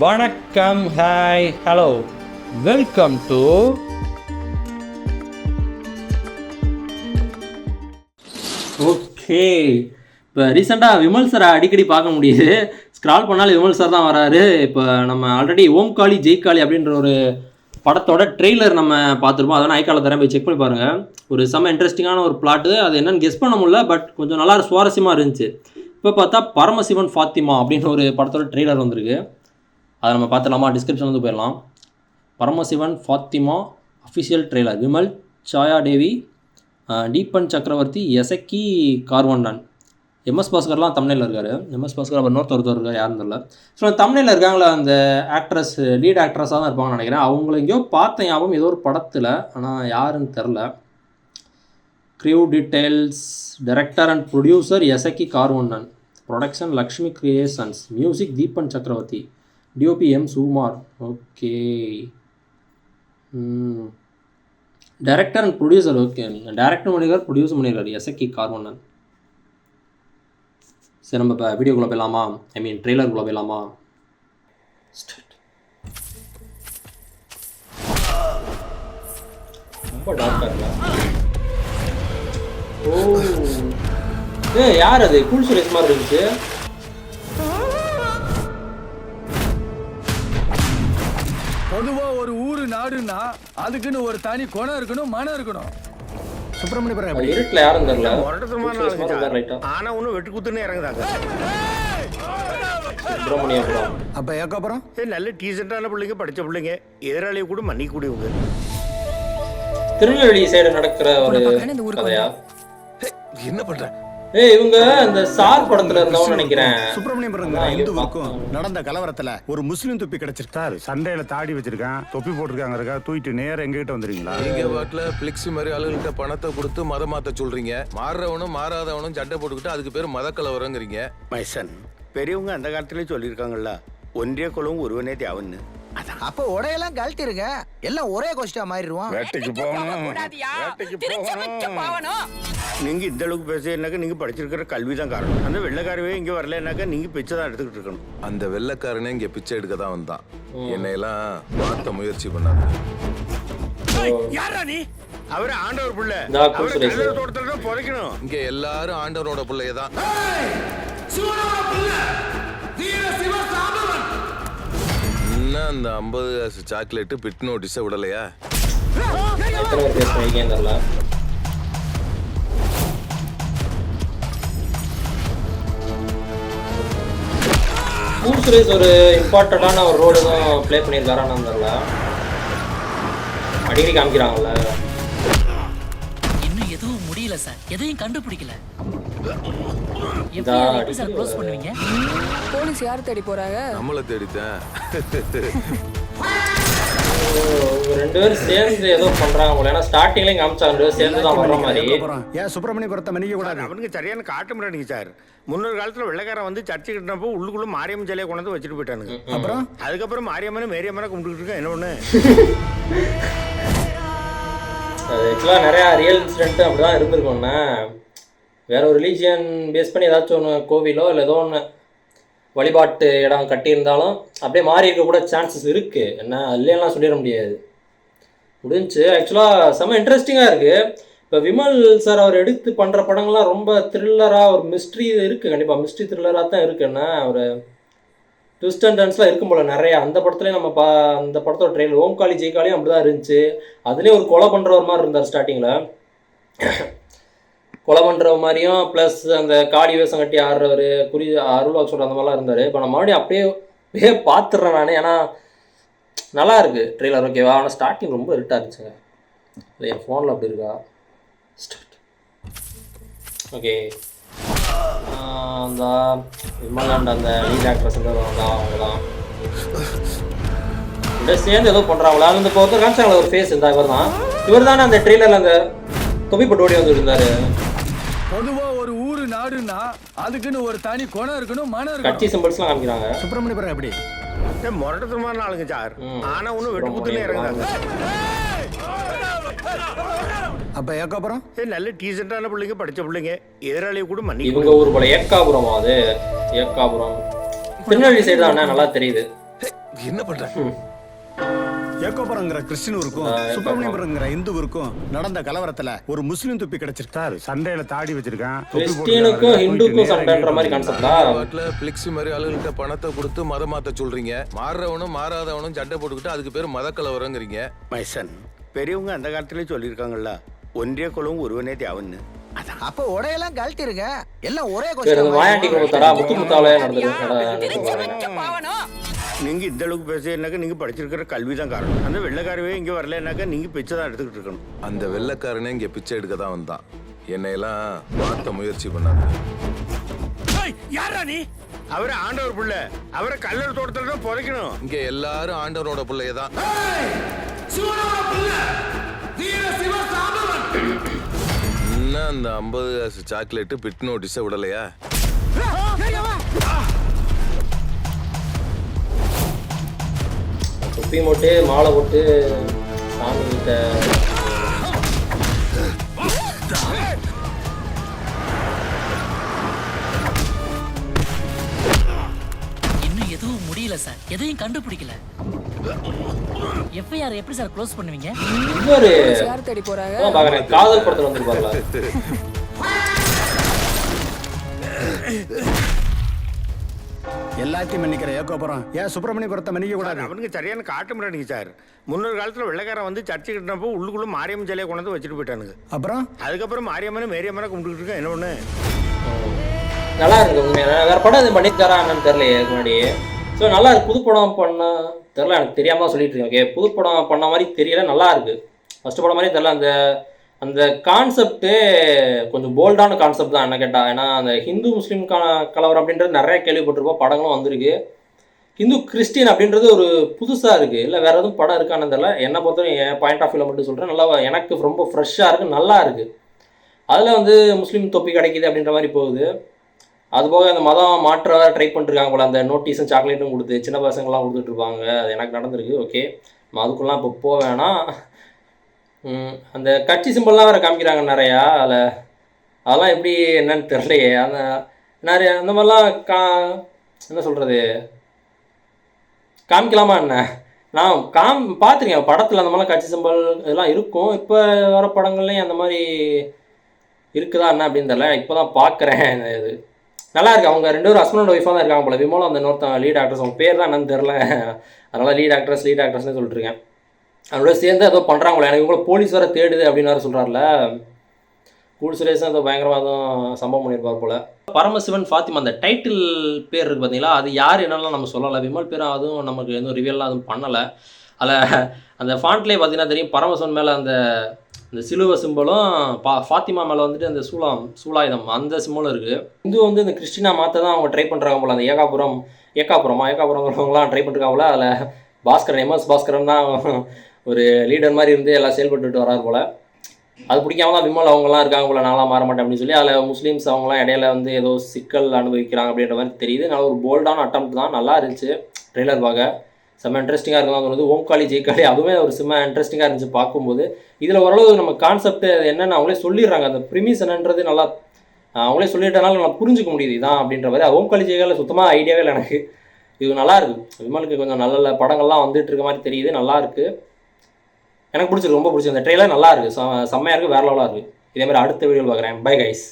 வணக்கம், hi, hello, welcome to okay. இப்போ ரீசெண்டாக விமல் சாரை அடிக்கடி பார்க்க முடியுது. ஸ்க்ரால் பண்ணாலும் விமல் சார் தான் வராரு. இப்போ நம்ம ஆல்ரெடி ஓம்காளி ஜெய்காளி அப்படின்ற ஒரு படத்தோட ட்ரெய்லர் நம்ம பார்த்துருப்போம். அதனால் ஐக்கால தரேன், போய் செக் பண்ணி பாருங்கள். ஒரு செம்ம இன்ட்ரெஸ்டிங்கான ஒரு பிளாட்டு. அது என்னென்னு கெஸ் பண்ண முடியல, பட் கொஞ்சம் நல்லா சுவாரஸ்யமாக இருந்துச்சு. இப்போ பார்த்தா பரமசிவன் ஃபாத்திமா அப்படின்னு ஒரு படத்தோட ட்ரெய்லர் வந்திருக்கு. அதை நம்ம பார்த்துலாமா? டிஸ்கிரிப்ஷன் வந்து போயிடலாம். Paramasivan Fathima official trailer. விமல், சாயா தேவி, டீபன் சக்கரவர்த்தி, எசக்கி கார்வண்ணன், எம்எஸ் பாஸ்கர்லாம் தமிழில் இருக்கார். எம்எஸ் பாஸ்கர் அப்புறம் ஒருத்தர் இருக்கார், யாருன்னு தெரியல. ஸோ தமிழில் இருக்காங்களா அந்த ஆக்ட்ரஸ், லீட் ஆக்ட்ரஸாக தான் இருப்பாங்கன்னு நினைக்கிறேன். அவங்கள எங்கேயோ பார்த்தேன் ஞாபகம், ஏதோ ஒரு படத்தில், ஆனால் யாருன்னு தெரில. Crew details, director and producer Esakki Karvannan, production Lakshmi Creations, music Deepan Chakravarthy, DOP M Sukumar. Okay. Director and producer. Okay, director பண்ணியிருக்கார், ப்ரொடியூசர் பண்ணியிருக்கார் எசக்கி கார்வண்ணன். சரி, நம்ம இப்போ வீடியோக்குள்ளே போயிடலாமா? ஐ மீன் ட்ரெய்லருக்குள்ளே போயிடலாமா? ரொம்ப டார்க்காக இருக்கா? ஓ, யார் அது? கூல் சுரேஷ் மாதிரி இருந்துச்சு. பொதுவா ஒரு ஊரு நாடுன்னா அதுக்குன்னு ஒரு தனி குணம் இருக்கணும், மனம் இருக்கணும். சுப்பிரமணிய இருட்டில் யாரும் தெரியல. ஆனா ஒன்னும் வெட்டு குத்துன்னு இறங்குறாங்க. சுப்பிரமணியபுரம். அப்ப ஏக்கப்புறம் நல்ல டீசென்டான பிள்ளைங்க, படிச்ச பிள்ளைங்க, எதிராளியை கூட மன்னிக்க கூடியவங்க. திருநெல்வேலி சைடு நடக்கிற ஒரு கதையா? என்ன பண்ற? இவங்க இந்த சார் படத்துல இருந்தவங்க நினைக்கிறேன். சுப்பிரமணியம் நடந்த கலவரத்துல ஒரு முஸ்லீம் தொப்பி கிடைச்சிருக்காரு. சண்டையில தாடி வச்சிருக்கான், தொப்பி போட்டிருக்காங்க. தூக்கிட்டு நேரம் எங்க கிட்ட வந்துருக்கீங்களா? நீங்க வாட்ல பிளெக்ஸி மாதிரி ஆளுகிட்ட பணத்தை கொடுத்து மதம் மாத்த சொல்றீங்க. மாறுறவனும் மாறாதவனும் சண்டை போட்டுக்கிட்டு அதுக்கு பேர் மத கலவரங்கிறீங்க. மைசன், பெரியவங்க அந்த காலத்திலே சொல்லியிருக்காங்கல்ல, ஒன்றிய குலம் ஒருவனே தேவன்னு. அப்ப உடையெல்லாம் கழட்டிருங்க, எல்லாம் ஒரே கோஷ்டா மாறிடுவோம். வேட்டைக்கு போகணும். நீங்க இந்த அளவுக்கு பேசுறதுனாக்க நீங்க படிச்சிருக்கிற கல்விதான் காரணம். அந்த வெள்ளைக்காரவே இங்க வரலனாக்கா நீங்க பிச்சை தான் எடுத்துக்கிட்டு இருக்கணும். அந்த வெள்ளைக்காரனே இங்க பிச்சை எடுக்க தான் வந்தான். என்னையெல்லாம் மாத்த முயற்சி பண்ணாங்க. யாரா நீ? அவரு ஆண்டவர் பிள்ளை, தோட்டத்துல தான் புதைக்கணும். இங்க எல்லாரும் ஆண்டவரோட பிள்ளையதான். அந்த 50 காசு சாக்லேட் பிட் நோட்டீஸ விடலையா? சுரேஷ் ஒரு இம்பார்ட்டண்டான ஒரு ரோடு தான் பிளே பண்ணியிருக்காரான்னு தெரியல. அடிக்கடி காமிக்கிறாங்கல்ல. இன்னும் எதுவும் முடியல சார், எதையும் கண்டுபிடிக்கல. போலீஸ் யார் தேடி போறாங்க? நம்மள தேடிட்டேன். ரெண்டு பேரும் சேர்ந்து ஏதோ பண்றாங்க போல. ஏன்னா ஸ்டார்டிங்லயும் காமிச்சாங்க ரெண்டு பேரும் சேர்ந்து தான் வர்ற மாதிரி. ஏன் சுப்பிரமணியபுரத்தை மன்னிக்க கூடாது? அவனுக்கு சரியான காட்ட முடியாதுங்க சார். முன்னொரு காலத்துல வெள்ளைக்காரன் வந்து சர்ச்சை கட்டினப்போ உள்ளுக்குள்ள மாரியம்மன் சிலையை கொண்டு வந்து வச்சுட்டு போயிட்டானுங்க. அப்புறம் அதுக்கப்புறம் மாரியம்மனை மேரியம்மனை கும்பிட்டுக்கிட்டு இருக்கேன். என்ன ஒண்ணு ஆக்சுவலாக நிறையா ரியல் இன்சிடென்ட் அப்படி தான் இருந்திருக்கோண்ணே. வேற ஒரு ரிலீஜியன் பேஸ் பண்ணி ஏதாச்சும் ஒன்று கோவிலோ இல்லை ஏதோ ஒன்று வழிபாட்டு இடம் கட்டியிருந்தாலும் அப்படியே மாறி இருக்க கூட சான்சஸ் இருக்குது. என்ன இல்லையெல்லாம் சொல்லிட முடியாது. முடிஞ்சு ஆக்சுவலாக செம்ம இன்ட்ரெஸ்டிங்காக இருக்குது. இப்போ விமல் சார் அவர் எடுத்து பண்ணுற படங்கள்லாம் ரொம்ப த்ரில்லராக, ஒரு மிஸ்ட்ரி இருக்குது. கண்டிப்பாக மிஸ்ட்ரி த்ரில்லராக தான் இருக்குன்னா, ஒரு ட்விஸ்ட் அண்ட் டர்ன்ஸ்லாம் இருக்கும் போல் நிறையா. அந்த படத்துலேயும் நம்ம அந்த படத்தோட ட்ரெயிலர் ஓம்காளி ஜெய்காளியும் அப்படி தான் இருந்துச்சு. அதுலேயும் ஒரு கொலை பண்ணுறவர் மாதிரி இருந்தார் ஸ்டார்டிங்கில். கொலை பண்ணுற மாதிரியும் ப்ளஸ் அந்த காளி வேஷம் கட்டி ஆடுறவர், அருள்வாக்கு சொல்கிற அந்த மாதிரிலாம் இருந்தார். இப்போ நான் மறுபடியும் அப்படியே பார்த்துட்றேன் நான். ஏன்னா நல்லா இருக்குது ட்ரெய்லர், ஓகேவா? ஆனால் ஸ்டார்டிங் ரொம்ப இருட்டாக இருந்துச்சுங்க. அது என் ஃபோனில் அப்படி இருக்கா? ஸ்டார்ட். ஓகே. அந்த விமலாண்ட் அந்த லீட் ஆக்ட்ரஸ் அவங்க தான் சேர்ந்து ஏதோ பண்ணுறாங்களா? அந்த இப்போ ஒருத்தர் காமிச்சாங்களா ஒரு ஃபேஸ்? இருந்தால் இவர் தானே அந்த ட்ரெய்லரில் அந்த தொப்பிப்பட்டு ஓடி வந்து இருந்தார். பொதுவா ஒரு ஊரு நாடுன்னா அதுக்குன்னு ஒரு தனி குணம் இருக்கணும், மனம் இருக்கணும். கட்சி சிம்பிள்ஸ்லாம் காமிக்கிறாங்க. சுப்பிரமணியபுரம் எப்படி முரட்டத்தனமான ஆளுங்க சார். ஆனா ஒன்னும் வெட்டு குத்துன்னு இறங்குறாங்க. அப்ப ஏக்கப்புறம் நல்ல டீசென்டான பிள்ளைங்க, படிச்ச பிள்ளைங்க, எதிராளியை கூட மன்னிக்க. இவங்க ஊர் போல ஏக்காபுரம். அது ஏக்காபுரம் திருநெல்வேலி சைடு தான், நல்லா தெரியுது. என்ன பண்ற ஏகோபுரங்கிற கிறிஸ்டினுக்கும் சுப்பிரமணியபுரங்கிற இந்துவுக்கும் நடந்த கலவரத்துல ஒரு முஸ்லீம் துப்பி கிடைச்சிருக்காரு. சண்டையில தாடி வச்சிருக்கான். கிறிஸ்டியனுக்கும் ஹிந்துக்கும் சண்டைன்ற மாதிரி கான்செப்டா? நாட்டுல பிளெக்ஸி மாதிரி ஆளுகிட்ட பணத்தை கொடுத்து மதம் மாத்த சொல்றீங்க. மாறுறவனும் மாறாதவனும் சண்டை போட்டுக்கிட்டு அதுக்கு பேர் மத கலவரங்கிறீங்க. மைசன் பெரியவங்க அந்த காலத்திலே சொல்லியிருக்காங்கல்ல, ஒன்றிய குலம் ஒருவனே தேவன்னு. அப்ப உடையெல்லாம் கழட்டிருங்க. எல்லாம் ஒரே சரி, இந்த கோஷ்டம். வாயாண்டி குடும்பத்தாரா முத்துமுத்தாலே நடந்தது. நீங்க இந்த அளவுக்கு பேசுனாக்க நீங்க படிச்சிருக்கிற கல்வி தான் காரணம். அந்த வெள்ளைக்காரவே இங்க வரலனாக்கா நீங்க பிச்சை தான் எடுத்துக்கிட்டு இருக்கணும். அந்த வெள்ளைக்காரனே இங்க பிச்சை எடுக்க தான் வந்தான். என்னையெல்லாம் மாத்த முயற்சி பண்ணாங்க. யாரா நீ? அவரை ஆண்டவர் பிள்ளை, அவரை கல்லர் தோட்டத்துல தான் புதைக்கணும். இங்க எல்லாரும் ஆண்டவரோட பிள்ளையதான். இன்னும் அந்த 50 காசு சாக்லேட் பிட் நோட்டீஸ விடலையா? தொப்பி போட்டு மாலை போட்டு சாமி கிட்ட இன்னும் எதுவும் முடியல சார், எதையும் கண்டுபிடிக்கல. எஃப்ஐஆர் எப்படி சார் க்ளோஸ் பண்ணுவீங்க? இன்னொரு யார் தேடி போறாங்க? பாக்குறேன், காதல் படத்துல வந்துருப்பாங்களா? எல்லாத்தையும் மன்னிக்கிற ஏகோபுரம் ஏன் சுப்பிரமணியபுரத்தை மன்னிக்க கூடாது? அவனுக்கு சரியான காட்டு முறாடிங்க சார். முன்னொரு காலத்துல வெள்ளைக்காரன் வந்து சர்ச்சை கட்டினப்போ உள்ளுக்குள்ள மாரியம்மன் சிலையை கொண்டு வந்து வச்சுட்டு போயிட்டானுங்க. அப்புறம் அதுக்கப்புறம் மாரியம்மனை மேரியம்மனை கும்பிட்டுக்கிட்டு இருக்கேன். என்ன ஒண்ணு நல்லா இருக்கு உண்மையா. வேற படம் இது பண்ணிருக்காரா என்னன்னு தெரியலையே இதுக்கு முன்னாடி. ஸோ நல்லா இருக்கு. புது படம் பண்ண தெரில, எனக்கு தெரியாம தான் சொல்லிட்டு இருக்கேன். ஓகே, புது படம் பண்ண மாதிரி தெரியல, நல்லா இருக்கு. ஃபர்ஸ்ட் படம் மாதிரி தெரியல. அந்த அந்த கான்செப்ட்டு கொஞ்சம் போல்டான கான்செப்ட் தான் என்ன கேட்டால். ஏன்னா அந்த ஹிந்து முஸ்லீம் கலவரம் அப்படின்றது நிறைய கேள்விப்பட்டிருப்போம், படங்களும் வந்திருக்கு. ஹிந்து கிறிஸ்டின் அப்படின்றது ஒரு புதுசாக இருக்குது. இல்லை வேறு எதுவும் படம் இருக்கான்னு தெரியல. என்னை பொறுத்தவரை என் பாயிண்ட் ஆஃப் வியூவில் மட்டும் சொல்கிறேன், நல்லா எனக்கு ரொம்ப ஃப்ரெஷ்ஷாக இருக்குது, நல்லா இருக்குது. அதில் வந்து முஸ்லீம் தொப்பி கிடைக்கிது அப்படின்ற மாதிரி போகுது. அதுபோக அந்த மதம் மாற்ற ட்ரை பண்ணிருக்காங்க போல. அந்த நோட்டீஸும் சாக்லேட்டும் கொடுத்து சின்ன பசங்கள்லாம் கொடுத்துட்ருப்பாங்க. அது எனக்கு நடந்திருக்கு. ஓகே, நம்ம அதுக்குள்ளலாம் இப்போ போக வேணாம். அந்த கட்சி சிம்பிள்லாம் வேறு காமிக்கிறாங்க நிறையா. அதெல்லாம் எப்படி என்னன்னு தெரியலையே. அந்த நிறைய அந்த மாதிரிலாம் என்ன சொல்கிறது, காமிக்கலாமா என்ன? நான் பார்த்துருக்கேன் படத்தில் அந்த மாதிரிலாம் கட்சி சிம்பிள் இதெல்லாம் இருக்கும். இப்போ வர படங்கள்லேயும் அந்த மாதிரி இருக்குதா என்ன அப்படின்னு தெரியல. இப்போ தான் பார்க்குறேன். இது நல்லா இருக்கு. அவங்க 2 பேரும் ஹஸ்பண்ட் அண்ட் ஒய்ஃபாக தான் இருக்காங்க போல. விமோலும் அந்த இன்னொருத்தன் லீட் ஆக்ட்ரஸ், அவங்க பேர் தான் என்னன்னு தெரில. அதனால் லீட் ஆக்ட்ரஸ்னே சொல்லிட்டு இருக்கேன். அவங்களோட சேர்ந்து ஏதோ பண்ணுறாங்களே. எனக்கு இவங்கள போலீஸ் வேறு தேடுது அப்படின்னு வேறு சொல்கிறாருல. கூல் சுரேஷன் ஏதோ பயங்கரமாக எதுவும் சம்பவம் பண்ணியிருப்பார் போல். பரமசிவன் ஃபாத்திமா அந்த டைட்டில் பேர் இருக்குது பார்த்தீங்களா, அது யார் என்னெல்லாம் நம்ம சொல்லலை. விமல் பேர் அதுவும் நமக்கு எதுவும் ரிவியல்லாம் அதுவும் பண்ணலை. அதில் அந்த ஃபாண்ட்லேயே பார்த்தீங்கன்னா தெரியும், பரமசிவன் மேலே அந்த சிலுவை சிம்பலும் ஃபாத்திமா மேலே வந்துட்டு அந்த சூலாயுதம் அந்த சிம்பலும் இருக்குது. இந்து வந்து இந்த கிறிஸ்டினா மாற்ற தான் அவங்க ட்ரை பண்ணுறாங்க போல். அந்த ஏகாபுரம்லாம் ட்ரை பண்ணுறாங்க போல். அதில் பாஸ்கரன் எம்எஸ் பாஸ்கரன் தான் ஒரு லீடர் மாதிரி இருந்து எல்லாம் செயல்பட்டுட்டு வராது போல். அது பிடிக்காம தான் விமல் அவங்கலாம் இருக்காங்க போல், நான்லாம் மாற மாட்டேன் அப்படின்னு சொல்லி. அதில் முஸ்லீம்ஸ் அவங்களாம் இடையில வந்து ஏதோ சிக்கல் அனுபவிக்கிறாங்க அப்படின்ற மாதிரி தெரியுது. நல்ல ஒரு போல்டான அட்டம்ப்ட் தான், நல்லா இருந்துச்சு. ட்ரெய்லர் பார்க்க செம்ம இன்ட்ரெஸ்டிங்காக இருக்கும் தான் தோணுது. ஓம்காளி ஜெய்காளி அதுவுமே ஒரு செம்ம இன்ட்ரெஸ்டிங்காக இருந்துச்சு பார்க்கும்போது. இதில் ஓரளவு நம்ம கான்செப்ட் என்னென்னு அவங்களே சொல்லிடுறாங்க. அந்த ப்ரிமிஸ் என்னன்றது நல்லா அவங்களே சொல்லிட்டனால நல்லா புரிஞ்சுக்க முடியுது இதான் அப்படின்ற மாதிரி. ஓம்காளி ஜெய்காளி சுத்தமாக ஐடியாவே இல்லை எனக்கு. இது நல்லா இருக்குது. விமலுக்கு கொஞ்சம் நல்ல படங்கள்லாம் வந்துட்டு இருக்க மாதிரி தெரியுது, நல்லா இருக்குது. எனக்கு பிடிச்சிருக்கு, ரொம்ப பிடிச்சிருக்கு. இந்த ட்ரெய்லர் நல்லா இருக்குது, செம்மையாக இருக்குது, வேற லெவலாக இருக்குது. இதே மாதிரி அடுத்த வீடியோவில் பார்க்குறேன். Bye guys.